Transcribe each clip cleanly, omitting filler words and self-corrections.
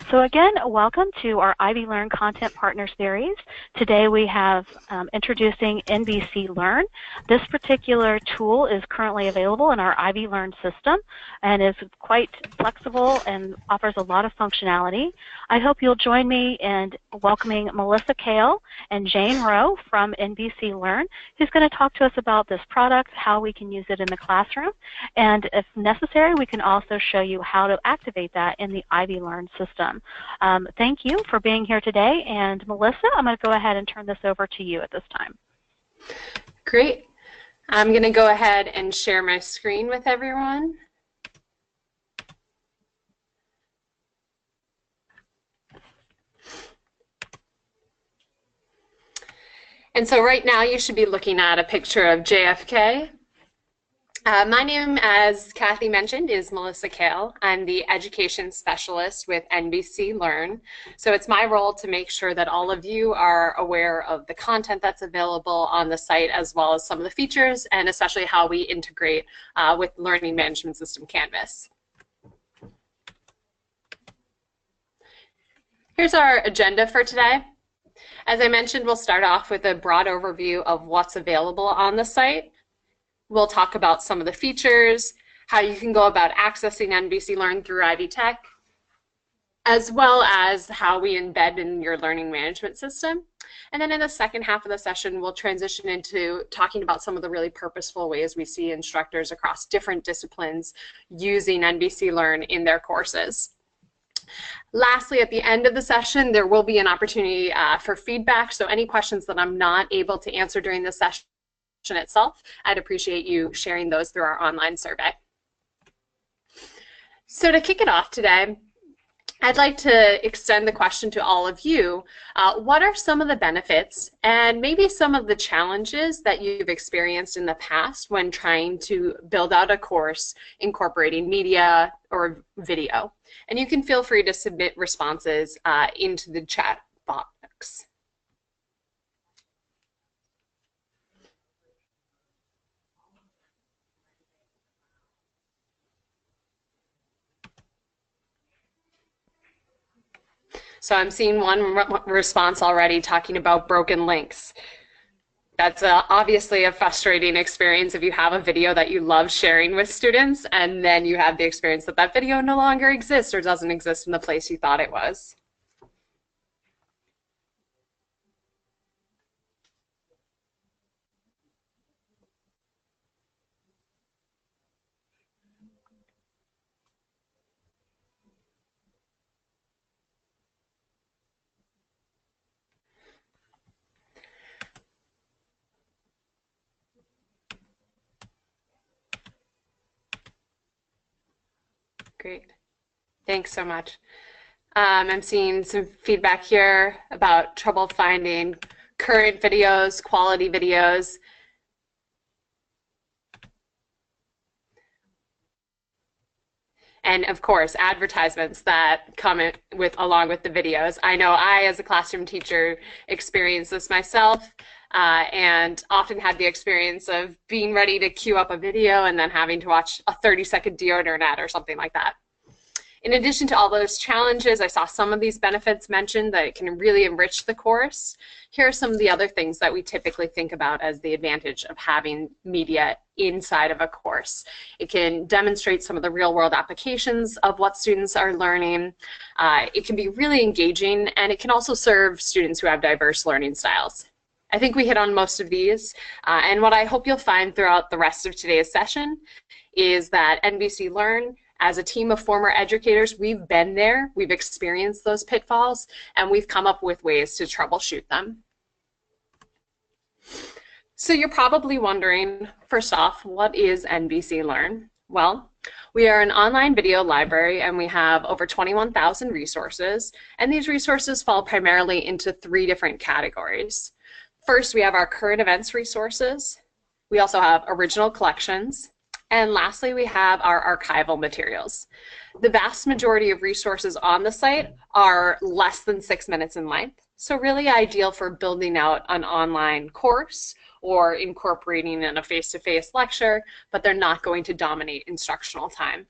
So again, welcome to our IvyLearn Content Partner Series. Today we have introducing NBC Learn. This particular tool is currently available in our IvyLearn system and is quite flexible and offers a lot of functionality. I hope you'll join me in welcoming Melissa Kale and Jane Rowe from NBC Learn, who's going to talk to us about this product, how we can use it in the classroom, and if necessary, we can also show you how to activate that in the IvyLearn system. Thank you for being here today, and Melissa, I'm going to go ahead and turn this over to you at this time. Great. I'm going to go ahead and share my screen with everyone. And so right now you should be looking at a picture of JFK. My name, as Kathy mentioned, is Melissa Kale. I'm the education specialist with NBC Learn. So it's my role to make sure that all of you are aware of the content that's available on the site, as well as some of the features, and especially how we integrate with Learning Management System Canvas. Here's our agenda for today. As I mentioned, we'll start off with a broad overview of what's available on the site. We'll talk about some of the features, how you can go about accessing NBC Learn through Ivy Tech, as well as how we embed in your learning management system. And then in the second half of the session, we'll transition into talking about some of the really purposeful ways we see instructors across different disciplines using NBC Learn in their courses. Lastly, at the end of the session, there will be an opportunity for feedback. So any questions that I'm not able to answer during the session itself, I'd appreciate you sharing those through our online survey. So to kick it off today, I'd like to extend the question to all of you. What are some of the benefits and maybe some of the challenges that you've experienced in the past when trying to build out a course incorporating media or video? And you can feel free to submit responses into the chat box. So I'm seeing one response already talking about broken links. That's obviously a frustrating experience if you have a video that you love sharing with students and then you have the experience that that video no longer exists or doesn't exist in the place you thought it was. Great. Thanks so much. I'm seeing some feedback here about trouble finding current videos, quality videos. And of course, advertisements that come along with the videos. I know I, as a classroom teacher, experienced this myself and often had the experience of being ready to queue up a video and then having to watch a 30-second deodorant ad or something like that. In addition to all those challenges, I saw some of these benefits mentioned that it can really enrich the course. Here are some of the other things that we typically think about as the advantage of having media inside of a course. It can demonstrate some of the real-world applications of what students are learning. It can be really engaging, and it can also serve students who have diverse learning styles. I think we hit on most of these, and what I hope you'll find throughout the rest of today's session is that NBC Learn, as a team of former educators, we've been there, we've experienced those pitfalls, and we've come up with ways to troubleshoot them. So you're probably wondering, first off, what is NBC Learn? Well, we are an online video library and we have over 21,000 resources, and these resources fall primarily into 3 different categories. First, we have our current events resources. We also have original collections. And lastly, we have our archival materials. The vast majority of resources on the site are less than 6 minutes in length, so really ideal for building out an online course or incorporating in a face-to-face lecture, but they're not going to dominate instructional time.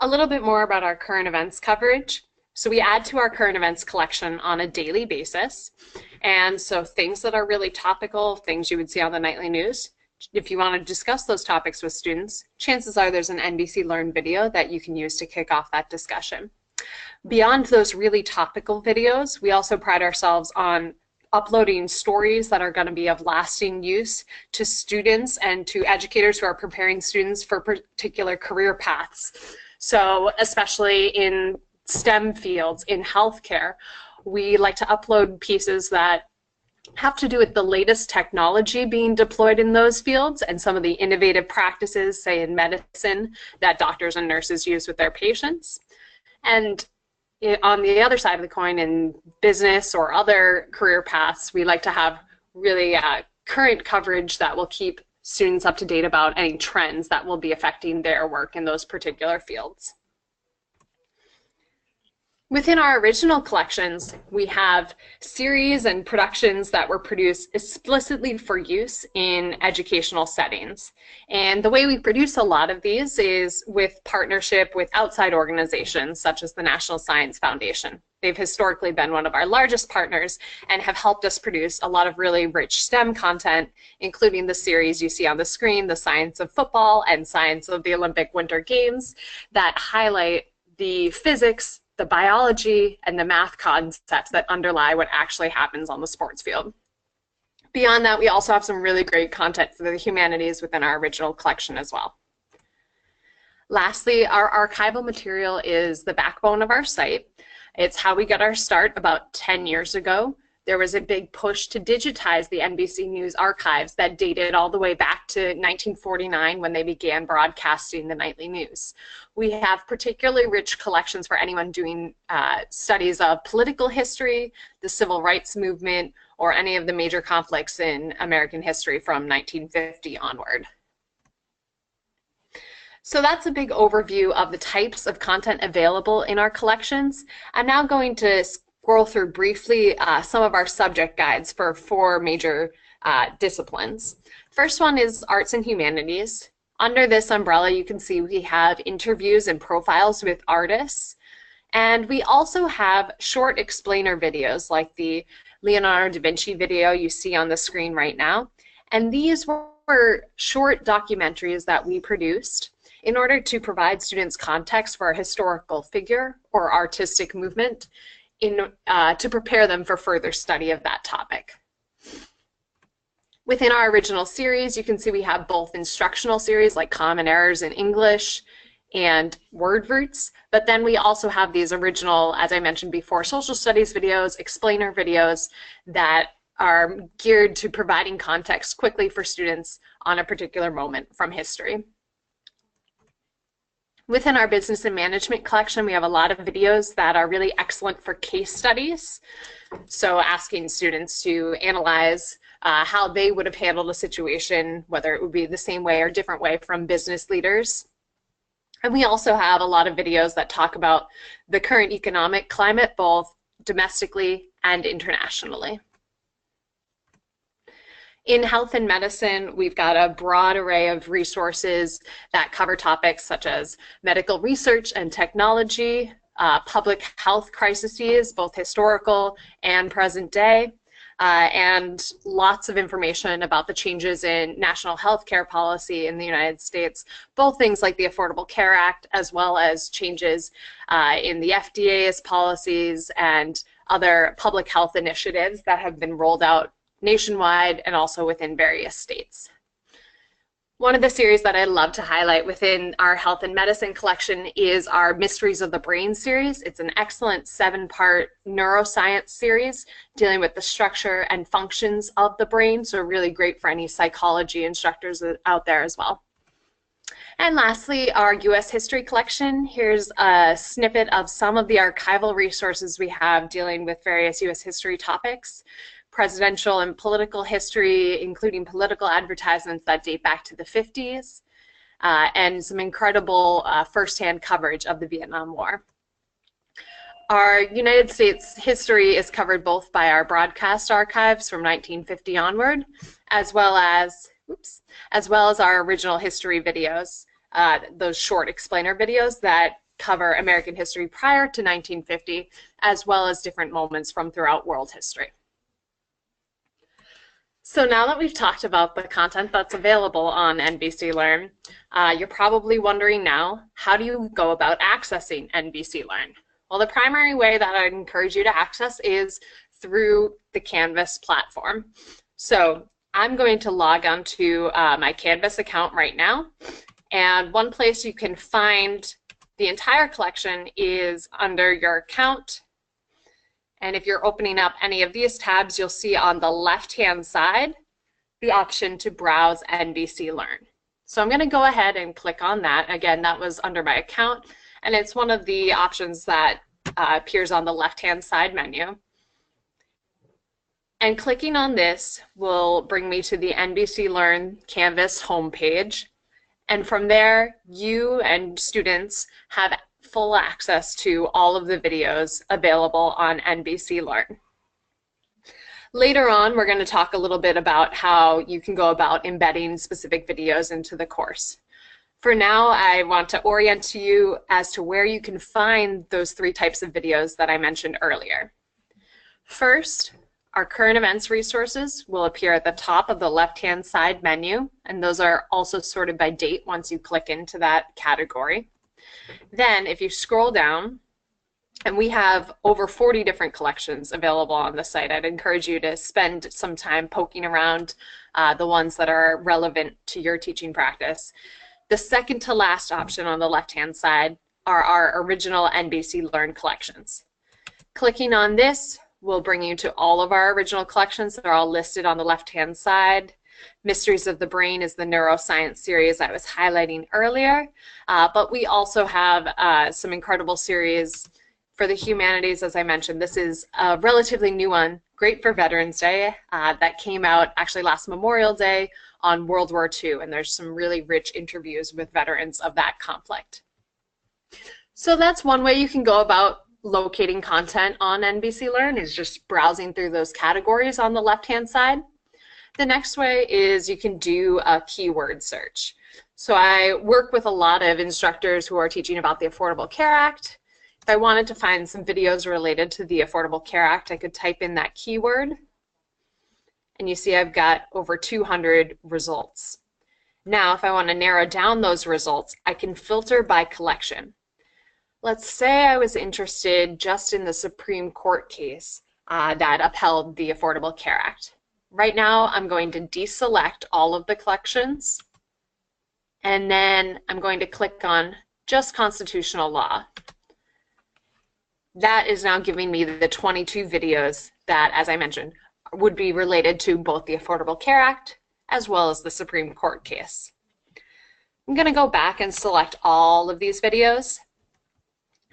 A little bit more about our current events coverage. So we add to our current events collection on a daily basis. And so things that are really topical, things you would see on the nightly news, if you want to discuss those topics with students, chances are there's an NBC Learn video that you can use to kick off that discussion. Beyond those really topical videos, we also pride ourselves on uploading stories that are going to be of lasting use to students and to educators who are preparing students for particular career paths. So especially in STEM fields, in healthcare, we like to upload pieces that have to do with the latest technology being deployed in those fields and some of the innovative practices, say in medicine, that doctors and nurses use with their patients. And on the other side of the coin, in business or other career paths, we like to have really current coverage that will keep students up to date about any trends that will be affecting their work in those particular fields. Within our original collections, we have series and productions that were produced explicitly for use in educational settings. And the way we produce a lot of these is with partnership with outside organizations such as the National Science Foundation. They've historically been one of our largest partners and have helped us produce a lot of really rich STEM content, including the series you see on the screen, The Science of Football and Science of the Olympic Winter Games, that highlight the physics, the biology, and the math concepts that underlie what actually happens on the sports field. Beyond that, we also have some really great content for the humanities within our original collection as well. Lastly, our archival material is the backbone of our site. It's how we got our start about 10 years ago. There was a big push to digitize the NBC News archives that dated all the way back to 1949 when they began broadcasting the nightly news. We have particularly rich collections for anyone doing studies of political history, the civil rights movement, or any of the major conflicts in American history from 1950 onward. So that's a big overview of the types of content available in our collections. I'm now going to scroll through briefly some of our subject guides for 4 major disciplines. First one is Arts and Humanities. Under this umbrella, you can see we have interviews and profiles with artists, and we also have short explainer videos like the Leonardo da Vinci video you see on the screen right now. And these were short documentaries that we produced in order to provide students context for a historical figure or artistic movement to prepare them for further study of that topic. Within our original series, you can see we have both instructional series like Common Errors in English and Word Roots, but then we also have these original, as I mentioned before, social studies videos, explainer videos that are geared to providing context quickly for students on a particular moment from history. Within our business and management collection, we have a lot of videos that are really excellent for case studies. So asking students to analyze how they would have handled a situation, whether it would be the same way or different way from business leaders. And we also have a lot of videos that talk about the current economic climate, both domestically and internationally. In health and medicine, we've got a broad array of resources that cover topics such as medical research and technology, public health crises, both historical and present day, and lots of information about the changes in national health care policy in the United States, both things like the Affordable Care Act as well as changes in the FDA's policies and other public health initiatives that have been rolled out nationwide and also within various states. One of the series that I love to highlight within our health and medicine collection is our Mysteries of the Brain series. It's an excellent 7-part neuroscience series dealing with the structure and functions of the brain, so really great for any psychology instructors out there as well. And lastly, our U.S. history collection. Here's a snippet of some of the archival resources we have dealing with various U.S. history topics. Presidential and political history, including political advertisements that date back to the 50s, and some incredible firsthand coverage of the Vietnam War. Our United States history is covered both by our broadcast archives from 1950 onward, as well as our original history videos those short explainer videos that cover American history prior to 1950, as well as different moments from throughout world history. So now that we've talked about the content that's available on NBC Learn, you're probably wondering now, how do you go about accessing NBC Learn? Well, the primary way that I'd encourage you to access is through the Canvas platform. So I'm going to log on to my Canvas account right now, and one place you can find the entire collection is under your account. And if you're opening up any of these tabs, you'll see on the left-hand side the option to browse NBC Learn. So I'm going to go ahead and click on that. Again, that was under my account, and it's one of the options that appears on the left-hand side menu. And clicking on this will bring me to the NBC Learn Canvas homepage. And from there, you and students have full access to all of the videos available on NBC Learn. Later on, we're going to talk a little bit about how you can go about embedding specific videos into the course. For now, I want to orient you as to where you can find those 3 types of videos that I mentioned earlier. First, our current events resources will appear at the top of the left-hand side menu, and those are also sorted by date once you click into that category. Then, if you scroll down, and we have over 40 different collections available on the site, I'd encourage you to spend some time poking around the ones that are relevant to your teaching practice. The second to last option on the left-hand side are our original NBC Learn collections. Clicking on this will bring you to all of our original collections. They're all listed on the left-hand side. Mysteries of the Brain is the neuroscience series I was highlighting earlier, but we also have some incredible series for the humanities. As I mentioned, this is a relatively new one, great for Veterans Day, that came out actually last Memorial Day on World War II, and there's some really rich interviews with veterans of that conflict. So that's one way you can go about locating content on NBC Learn, is just browsing through those categories on the left-hand side. The next way is you can do a keyword search. So I work with a lot of instructors who are teaching about the Affordable Care Act. If I wanted to find some videos related to the Affordable Care Act, I could type in that keyword, and you see I've got over 200 results. Now, if I want to narrow down those results, I can filter by collection. Let's say I was interested just in the Supreme Court case that upheld the Affordable Care Act. Right now, I'm going to deselect all of the collections, and then I'm going to click on just constitutional law. That is now giving me the 22 videos that, as I mentioned, would be related to both the Affordable Care Act as well as the Supreme Court case. I'm going to go back and select all of these videos.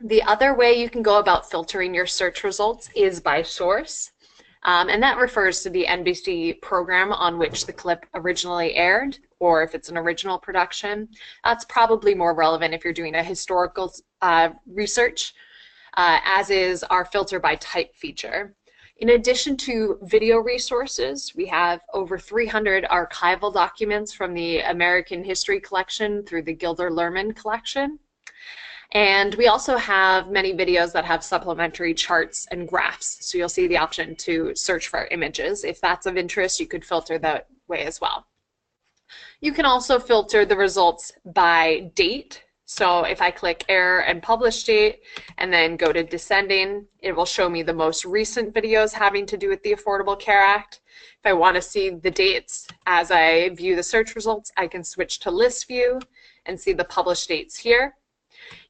The other way you can go about filtering your search results is by source, and that refers to the NBC program on which the clip originally aired, or if it's an original production. That's probably more relevant if you're doing a historical research, as is our filter by type feature. In addition to video resources, we have over 300 archival documents from the American History Collection through the Gilder-Lehrman Collection. And we also have many videos that have supplementary charts and graphs. So you'll see the option to search for images. If that's of interest, you could filter that way as well. You can also filter the results by date. So if I click error and publish date and then go to descending, it will show me the most recent videos having to do with the Affordable Care Act. If I want to see the dates as I view the search results, I can switch to list view and see the published dates here.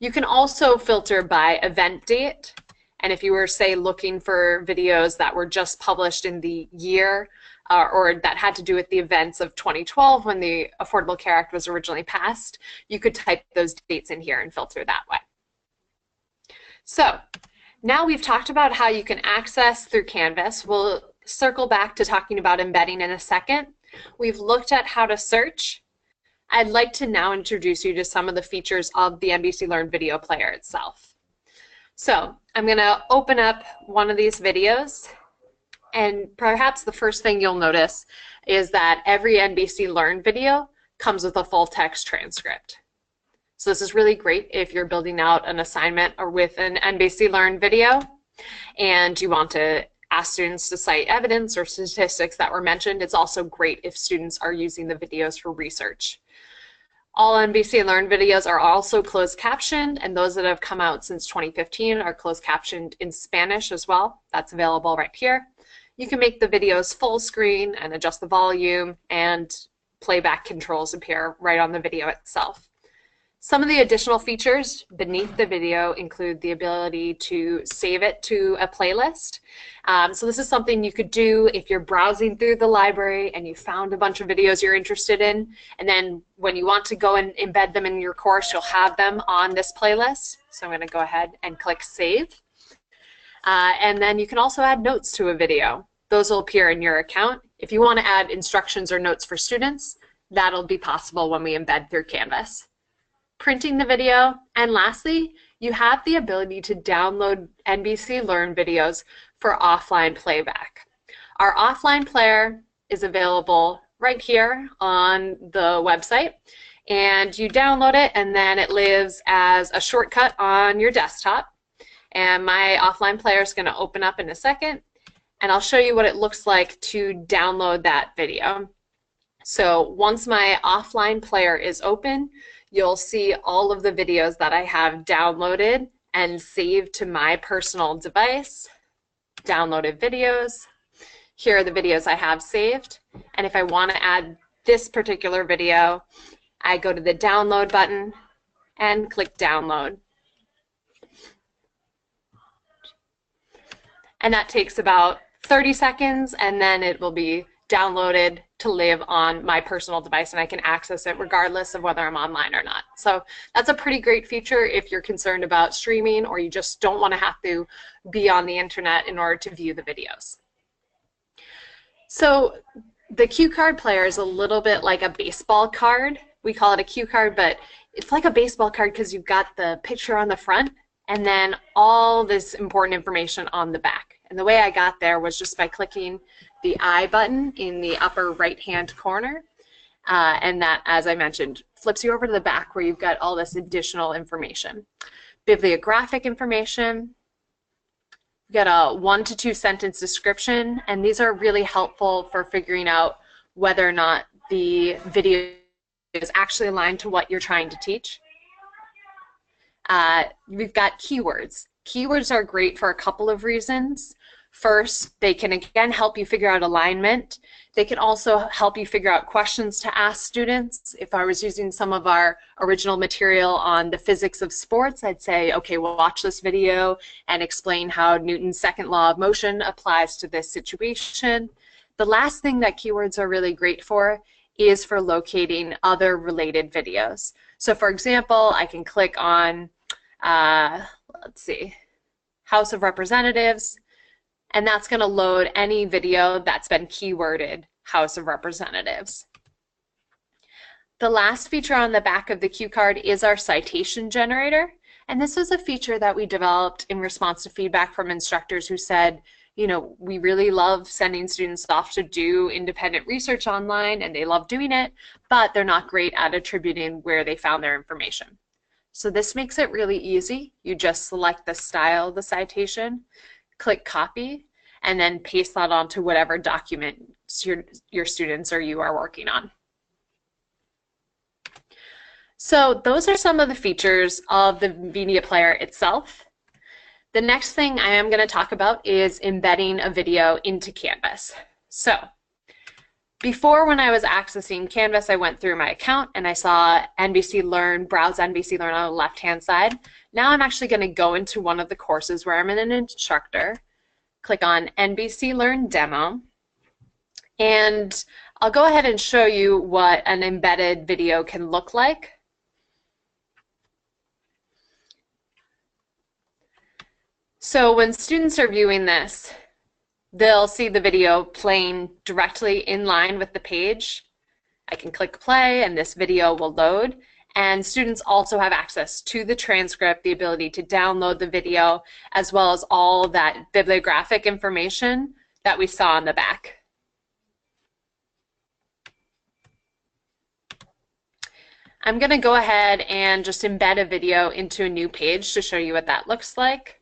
You can also filter by event date, and if you were, say, looking for videos that were just published in the year or that had to do with the events of 2012 when the Affordable Care Act was originally passed, you could type those dates in here and filter that way. So now we've talked about how you can access through Canvas. We'll circle back to talking about embedding in a second. We've looked at how to search. I'd like to now introduce you to some of the features of the NBC Learn video player itself. So I'm going to open up one of these videos, and perhaps the first thing you'll notice is that every NBC Learn video comes with a full text transcript. So this is really great if you're building out an assignment or with an NBC Learn video and you want to ask students to cite evidence or statistics that were mentioned. It's also great if students are using the videos for research. All NBC Learn videos are also closed captioned, and those that have come out since 2015 are closed captioned in Spanish as well. That's available right here. You can make the videos full screen and adjust the volume, and playback controls appear right on the video itself. Some of the additional features beneath the video include the ability to save it to a playlist. So this is something you could do if you're browsing through the library and you found a bunch of videos you're interested in, and then when you want to go and embed them in your course, you'll have them on this playlist. So I'm going to go ahead and click Save. And then you can also add notes to a video. Those will appear in your account. If you want to add instructions or notes for students, that'll be possible when we embed through Canvas. Printing the video, and lastly, you have the ability to download NBC Learn videos for offline playback. Our offline player is available right here on the website, and you download it and then it lives as a shortcut on your desktop. And my offline player is going to open up in a second, and I'll show you what it looks like to download that video. So once my offline player is open, you'll see all of the videos that I have downloaded and saved to my personal device. Downloaded videos. Here are the videos I have saved. And if I want to add this particular video, I go to the download button and click download. And that takes about 30 seconds, and then it will be downloaded to live on my personal device, and I can access it regardless of whether I'm online or not. So that's a pretty great feature if you're concerned about streaming or you just don't want to have to be on the internet in order to view the videos. So the cue card player is a little bit like a baseball card. We call it a cue card, but it's like a baseball card because you've got the picture on the front and then all this important information on the back. And the way I got there was just by clicking the I button in the upper right-hand corner. And that, as I mentioned, flips you over to the back where you've got all this additional information. Bibliographic information. You've got a 1 to 2 sentence description, and these are really helpful for figuring out whether or not the video is actually aligned to what you're trying to teach. We've got keywords. Keywords are great for a couple of reasons. First, they can again help you figure out alignment. They can also help you figure out questions to ask students. If I was using some of our original material on the physics of sports, I'd say, okay, we'll watch this video and explain how Newton's second law of motion applies to this situation. The last thing that keywords are really great for is for locating other related videos. So for example, I can click on, let's see, House of Representatives, and that's going to load any video that's been keyworded House of Representatives. The last feature on the back of the cue card is our citation generator, and this was a feature that we developed in response to feedback from instructors who said, you know, we really love sending students off to do independent research online and they love doing it, but they're not great at attributing where they found their information. So this makes it really easy. You just select the style of the citation, click copy, and then paste that onto whatever document your students or you are working on. So those are some of the features of the media player itself. The next thing I am going to talk about is embedding a video into Canvas. So before, when I was accessing Canvas, I went through my account and I saw NBC Learn, browse NBC Learn on the left-hand side. Now I'm actually going to go into one of the courses where I'm an instructor, click on NBC Learn Demo, and I'll go ahead and show you what an embedded video can look like. So when students are viewing this, they'll see the video playing directly in line with the page. I can click play and this video will load. And students also have access to the transcript, the ability to download the video, as well as all that bibliographic information that we saw on the back. I'm going to go ahead and just embed a video into a new page to show you what that looks like.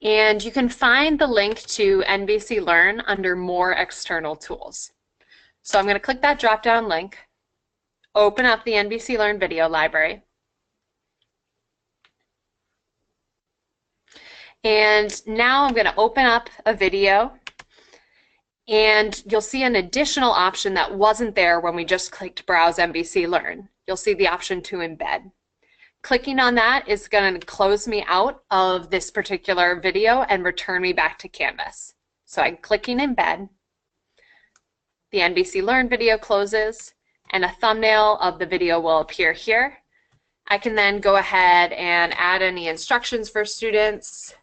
And you can find the link to NBC Learn under More External Tools. So I'm going to click that drop-down link, open up the NBC Learn video library, and now I'm going to open up a video, and you'll see an additional option that wasn't there when we just clicked Browse NBC Learn. You'll see the option to embed. Clicking on that is going to close me out of this particular video and return me back to Canvas. So I'm clicking embed. The NBC Learn video closes, and a thumbnail of the video will appear here. I can then go ahead and add any instructions for students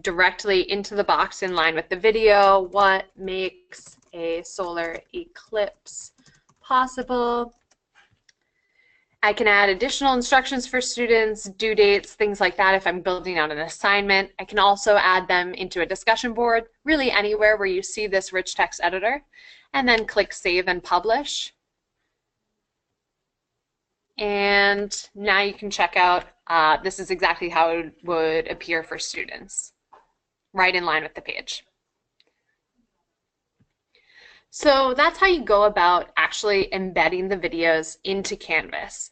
directly into the box in line with the video. What makes a solar eclipse possible? I can add additional instructions for students, due dates, things like that if I'm building out an assignment. I can also add them into a discussion board, really anywhere where you see this rich text editor, and then click Save and Publish. And now you can check out, this is exactly how it would appear for students, right in line with the page. So that's how you go about actually embedding the videos into Canvas.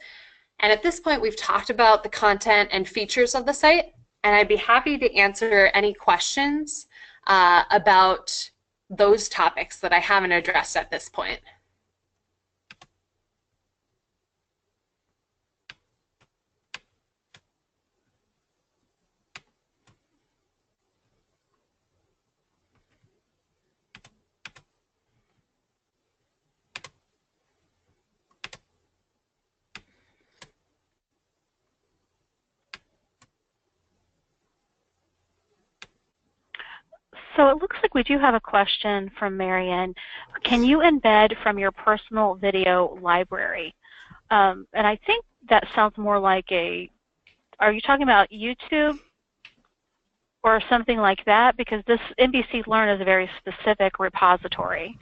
And at this point, we've talked about the content and features of the site, and I'd be happy to answer any questions about those topics that I haven't addressed at this point. So it looks like we do have a question from Marian. Can you embed from your personal video library? And I think that sounds more like are you talking about YouTube or something like that? Because this NBC Learn is a very specific repository.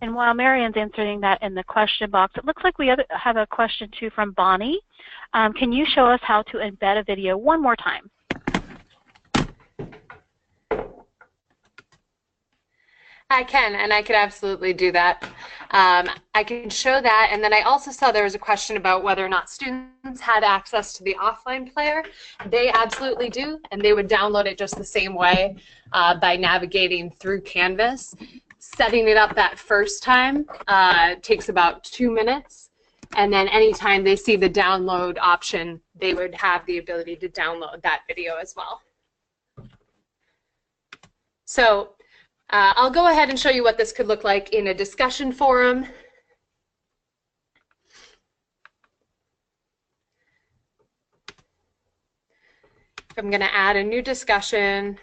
And while Marian's answering that in the question box, it looks like we have a question too from Bonnie. Can you show us how to embed a video one more time? I can, and I could absolutely do that. I can show that, and then I also saw there was a question about whether or not students had access to the offline player. They absolutely do, and they would download it just the same way by navigating through Canvas. Setting it up that first time takes about 2 minutes, and then anytime they see the download option, they would have the ability to download that video as well. So I'll go ahead and show you what this could look like in a discussion forum. I'm going to add a new discussion.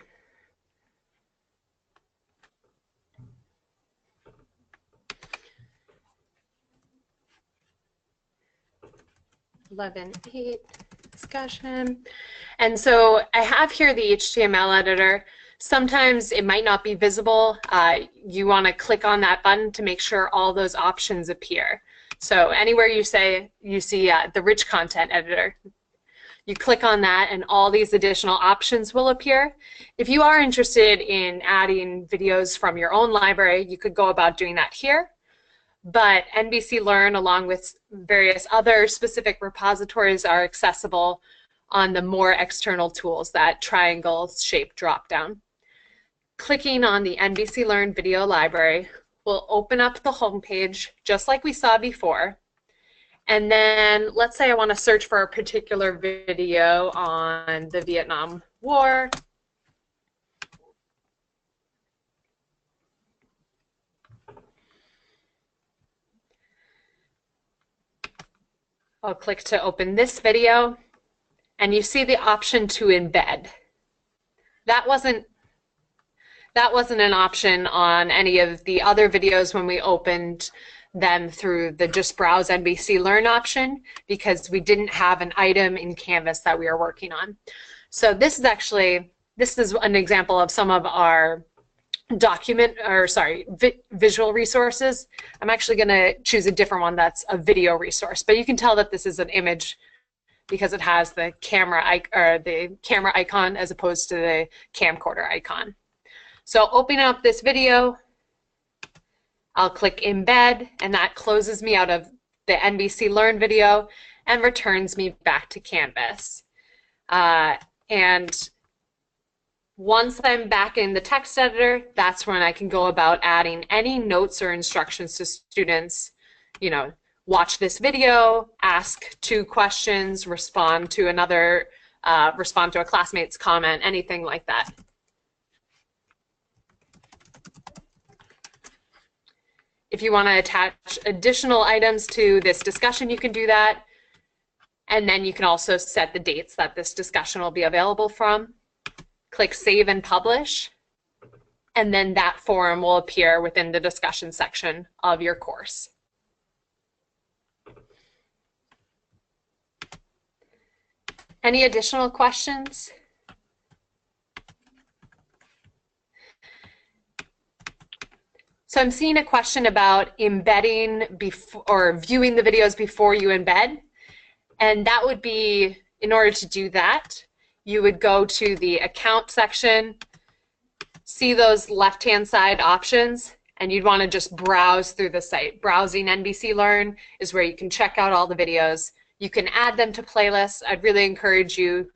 Discussion. And so I have here the HTML editor. Sometimes it might not be visible. You want to click on that button to make sure all those options appear. So anywhere you see the rich content editor, you click on that and all these additional options will appear. If you are interested in adding videos from your own library, you could go about doing that here. But NBC Learn, along with various other specific repositories, are accessible on the More External Tools, that triangle-shaped drop-down. Clicking on the NBC Learn video library will open up the home page, just like we saw before. And then let's say I want to search for a particular video on the Vietnam War. I'll click to open this video, and you see the option to embed. That wasn't that wasn't an option on any of the other videos when we opened them through the just browse NBC Learn option, because we didn't have an item in Canvas that we were working on. So this is an example of some of our visual resources. I'm actually going to choose a different one that's a video resource, but you can tell that this is an image because it has the camera icon as opposed to the camcorder icon. So opening up this video, I'll click Embed, and that closes me out of the NBC Learn video and returns me back to Canvas. And once I'm back in the text editor, that's when I can go about adding any notes or instructions to students. You know, watch this video, ask 2 questions, respond to a classmate's comment, anything like that. If you want to attach additional items to this discussion, you can do that. And then you can also set the dates that this discussion will be available from. Click Save and Publish, and then that forum will appear within the discussion section of your course. Any additional questions? So I'm seeing a question about embedding or viewing the videos before you embed. And that would be, in order to do that, you would go to the account section, see those left-hand side options, and you'd want to just browse through the site. Browsing NBC Learn is where you can check out all the videos. You can add them to playlists. I'd really encourage you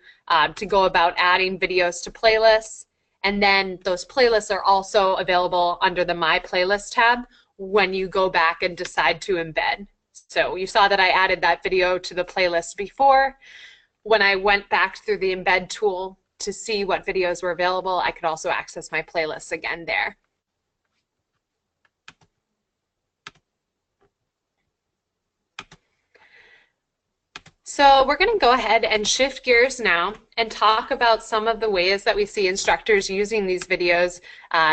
to go about adding videos to playlists. And then those playlists are also available under the My Playlist tab when you go back and decide to embed. So you saw that I added that video to the playlist before. When I went back through the Embed tool to see what videos were available, I could also access my playlists again there. So we're going to go ahead and shift gears now and talk about some of the ways that we see instructors using these videos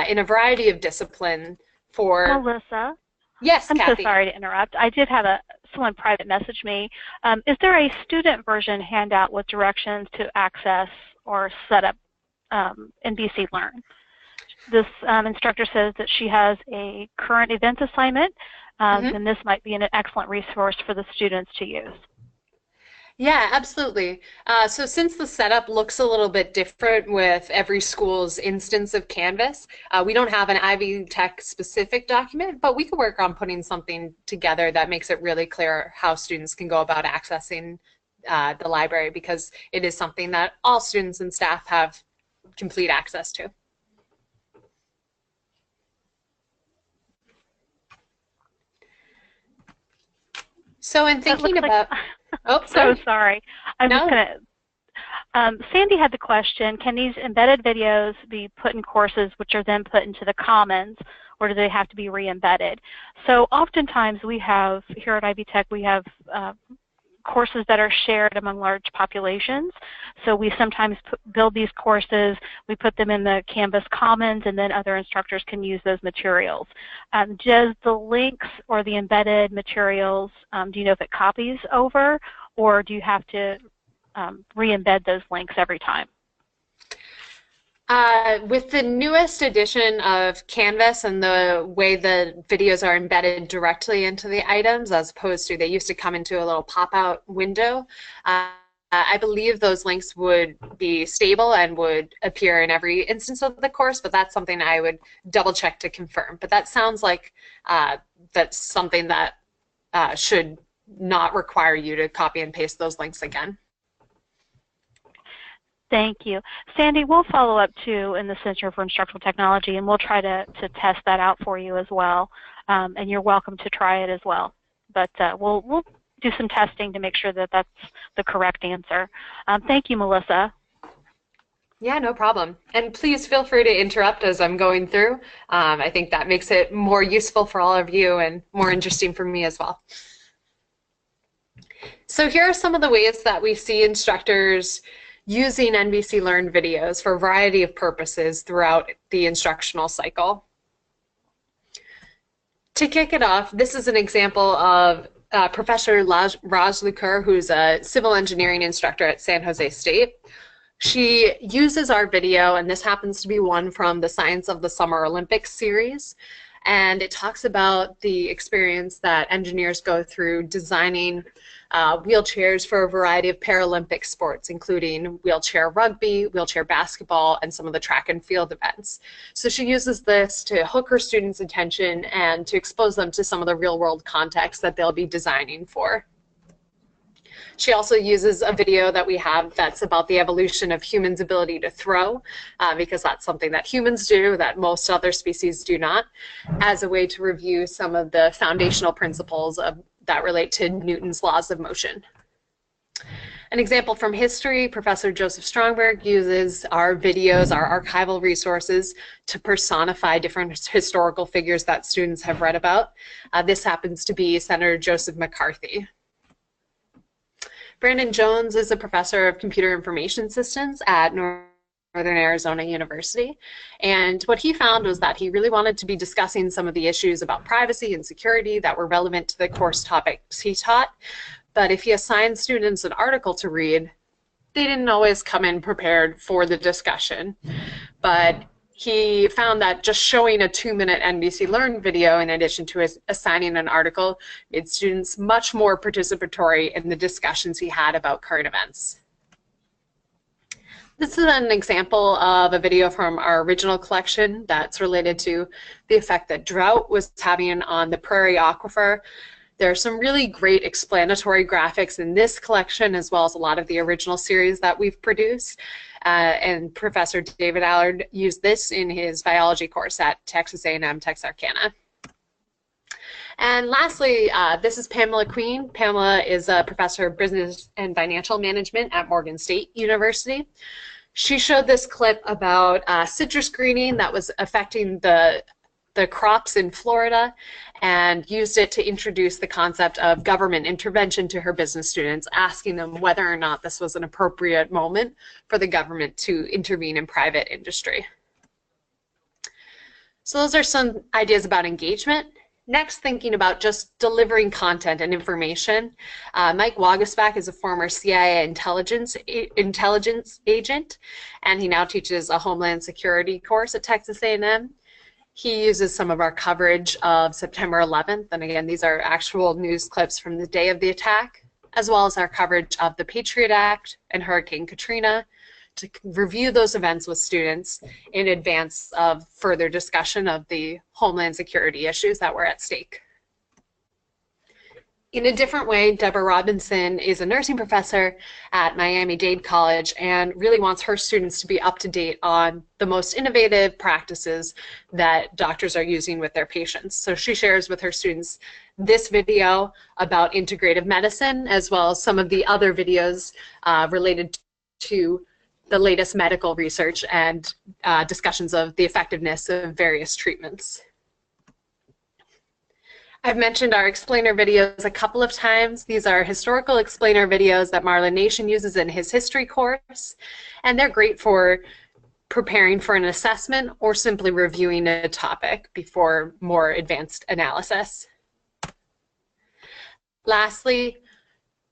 in a variety of discipline for... Melissa? Yes, I'm Kathy. so sorry to interrupt. I did have someone private message me. Is there a student version handout with directions to access or set up NBC Learn? This instructor says that she has a current events assignment, and this might be an excellent resource for the students to use. Yeah, absolutely. So since the setup looks a little bit different with every school's instance of Canvas, we don't have an Ivy Tech specific document, but we could work on putting something together that makes it really clear how students can go about accessing the library, because it is something that all students and staff have complete access to. So in thinking about... Oh, so sorry. I'm no. just going to... Sandy had the question, can these embedded videos be put in courses which are then put into the Commons, or do they have to be re-embedded? So oftentimes we have, here at Ivy Tech, we have courses that are shared among large populations. So we sometimes build these courses, we put them in the Canvas Commons, and then other instructors can use those materials. Does the links or the embedded materials, do you know if it copies over, or do you have to re-embed those links every time? With the newest edition of Canvas and the way the videos are embedded directly into the items, as opposed to they used to come into a little pop-out window, I believe those links would be stable and would appear in every instance of the course, but that's something I would double-check to confirm. But that sounds like that's something that should not require you to copy and paste those links again. Thank you. Sandy, we'll follow up too in the Center for Instructional Technology, and we'll try to test that out for you as well. And you're welcome to try it as well. But we'll do some testing to make sure that that's the correct answer. Thank you, Melissa. Yeah, no problem. And please feel free to interrupt as I'm going through. I think that makes it more useful for all of you and more interesting for me as well. So here are some of the ways that we see instructors using NBC Learn videos for a variety of purposes throughout the instructional cycle. To kick it off, this is an example of Professor Raj Lukur, who's a civil engineering instructor at San Jose State. She uses our video, and this happens to be one from the Science of the Summer Olympics series, and it talks about the experience that engineers go through designing wheelchairs for a variety of Paralympic sports, including wheelchair rugby, wheelchair basketball, and some of the track and field events. So she uses this to hook her students' attention and to expose them to some of the real-world context that they'll be designing for. She also uses a video that we have that's about the evolution of humans' ability to throw, because that's something that humans do that most other species do not, as a way to review some of the foundational principles that relate to Newton's laws of motion. An example from history, Professor Joseph Stromberg uses our videos, our archival resources, to personify different historical figures that students have read about. This happens to be Senator Joseph McCarthy. Brandon Jones is a professor of computer information systems at Northern Arizona University, and what he found was that he really wanted to be discussing some of the issues about privacy and security that were relevant to the course topics he taught, but if he assigned students an article to read, they didn't always come in prepared for the discussion. But he found that just showing a 2-minute NBC Learn video in addition to assigning an article made students much more participatory in the discussions he had about current events. This is an example of a video from our original collection that's related to the effect that drought was having on the prairie aquifer. There are some really great explanatory graphics in this collection, as well as a lot of the original series that we've produced. And Professor David Allard used this in his biology course at Texas A&M Texarkana. And lastly, this is Pamela Queen. Pamela is a professor of business and financial management at Morgan State University. She showed this clip about citrus greening that was affecting the crops in Florida, and used it to introduce the concept of government intervention to her business students, asking them whether or not this was an appropriate moment for the government to intervene in private industry. So those are some ideas about engagement. Next, thinking about just delivering content and information. Mike Waguespack is a former CIA intelligence agent, and he now teaches a Homeland Security course at Texas A&M. He uses some of our coverage of September 11th, and again, these are actual news clips from the day of the attack, as well as our coverage of the Patriot Act and Hurricane Katrina, to review those events with students in advance of further discussion of the Homeland Security issues that were at stake. In a different way, Deborah Robinson is a nursing professor at Miami-Dade College and really wants her students to be up to date on the most innovative practices that doctors are using with their patients. So she shares with her students this video about integrative medicine, as well as some of the other videos related to the latest medical research and discussions of the effectiveness of various treatments. I've mentioned our explainer videos a couple of times. These are historical explainer videos that Marlon Nation uses in his history course, and they're great for preparing for an assessment or simply reviewing a topic before more advanced analysis. Lastly,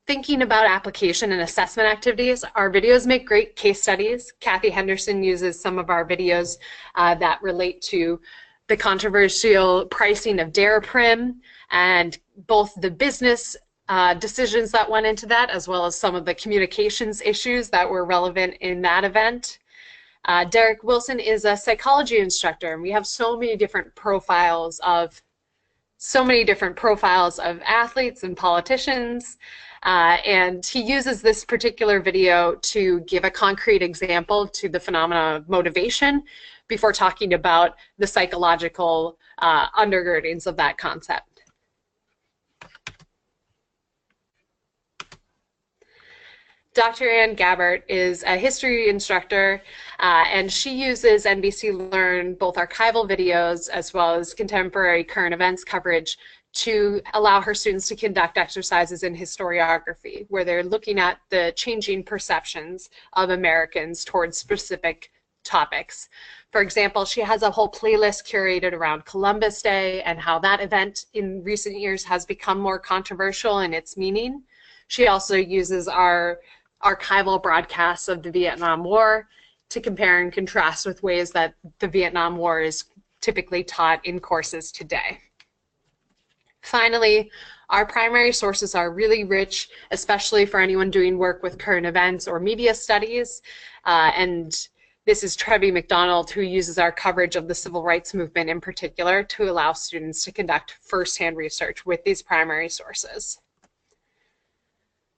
thinking about application and assessment activities, our videos make great case studies. Kathy Henderson uses some of our videos that relate to the controversial pricing of Daraprim and both the business decisions that went into that, as well as some of the communications issues that were relevant in that event. Derek Wilson is a psychology instructor, and we have so many different profiles of athletes and politicians, and he uses this particular video to give a concrete example to the phenomena of motivation before talking about the psychological undergirdings of that concept. Dr. Ann Gabbert is a history instructor, and she uses NBC Learn, both archival videos as well as contemporary current events coverage, to allow her students to conduct exercises in historiography, where they're looking at the changing perceptions of Americans towards specific topics. For example, she has a whole playlist curated around Columbus Day and how that event in recent years has become more controversial in its meaning. She also uses our archival broadcasts of the Vietnam War to compare and contrast with ways that the Vietnam War is typically taught in courses today. Finally, our primary sources are really rich, especially for anyone doing work with current events or media studies. And this is Trevi McDonald, who uses our coverage of the civil rights movement in particular to allow students to conduct firsthand research with these primary sources.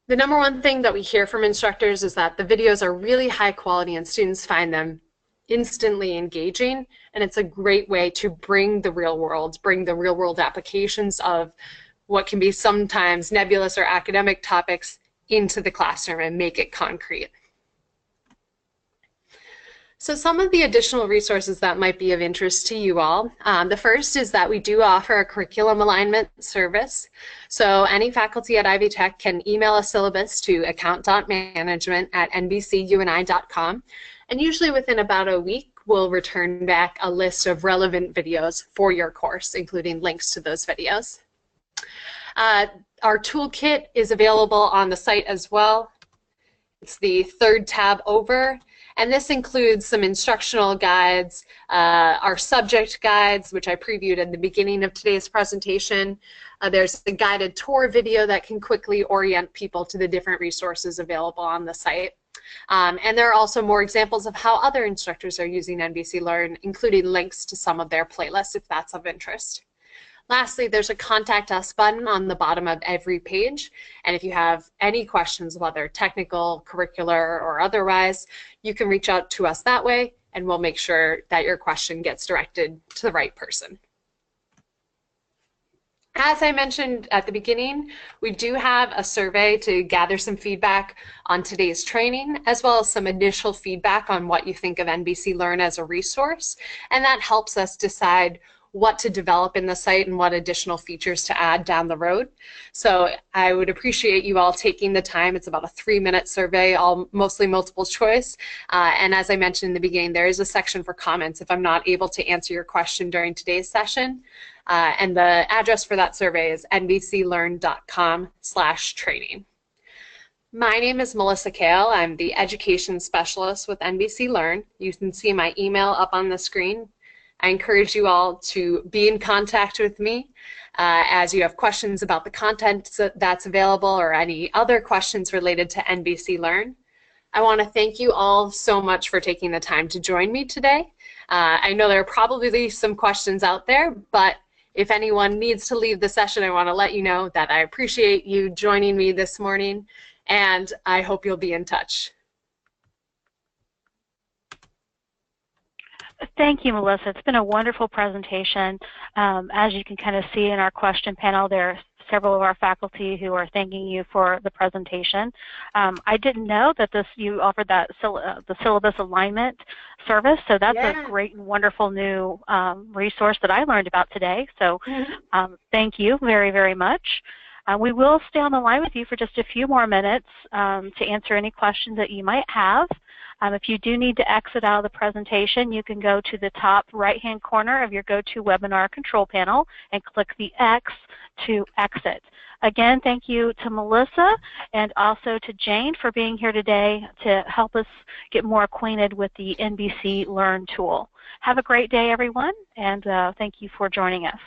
The number one thing that we hear from instructors is that the videos are really high quality and students find them instantly engaging, and it's a great way to bring the real world applications of what can be sometimes nebulous or academic topics into the classroom and make it concrete. So some of the additional resources that might be of interest to you all. The first is that we do offer a curriculum alignment service. So any faculty at Ivy Tech can email a syllabus to account.management@nbcuni.com. And usually within about a week, we'll return back a list of relevant videos for your course, including links to those videos. Our toolkit is available on the site as well. It's the third tab over, and this includes some instructional guides, our subject guides, which I previewed at the beginning of today's presentation. There's the guided tour video that can quickly orient people to the different resources available on the site. And there are also more examples of how other instructors are using NBC Learn, including links to some of their playlists if that's of interest. Lastly, there's a Contact Us button on the bottom of every page, and if you have any questions, whether technical, curricular, or otherwise, you can reach out to us that way, and we'll make sure that your question gets directed to the right person. As I mentioned at the beginning, we do have a survey to gather some feedback on today's training, as well as some initial feedback on what you think of NBC Learn as a resource, and that helps us decide what to develop in the site and what additional features to add down the road. So I would appreciate you all taking the time. It's about a 3-minute survey, mostly multiple choice. And as I mentioned in the beginning, there is a section for comments if I'm not able to answer your question during today's session. And the address for that survey is nbclearn.com/training. My name is Melissa Kale. I'm the Education Specialist with NBC Learn. You can see my email up on the screen. I encourage you all to be in contact with me as you have questions about the content that's available or any other questions related to NBC Learn. I want to thank you all so much for taking the time to join me today. I know there are probably some questions out there, but if anyone needs to leave the session, I want to let you know that I appreciate you joining me this morning, and I hope you'll be in touch. Thank you, Melissa. It's been a wonderful presentation. As you can kind of see in our question panel, there are several of our faculty who are thanking you for the presentation. I didn't know that you offered that the syllabus alignment service, so that's a great and wonderful new resource that I learned about today. So thank you very, very much. We will stay on the line with you for just a few more minutes to answer any questions that you might have. If you do need to exit out of the presentation, you can go to the top right-hand corner of your GoToWebinar control panel and click the X to exit. Again, thank you to Melissa and also to Jane for being here today to help us get more acquainted with the NBC Learn tool. Have a great day, everyone, and thank you for joining us.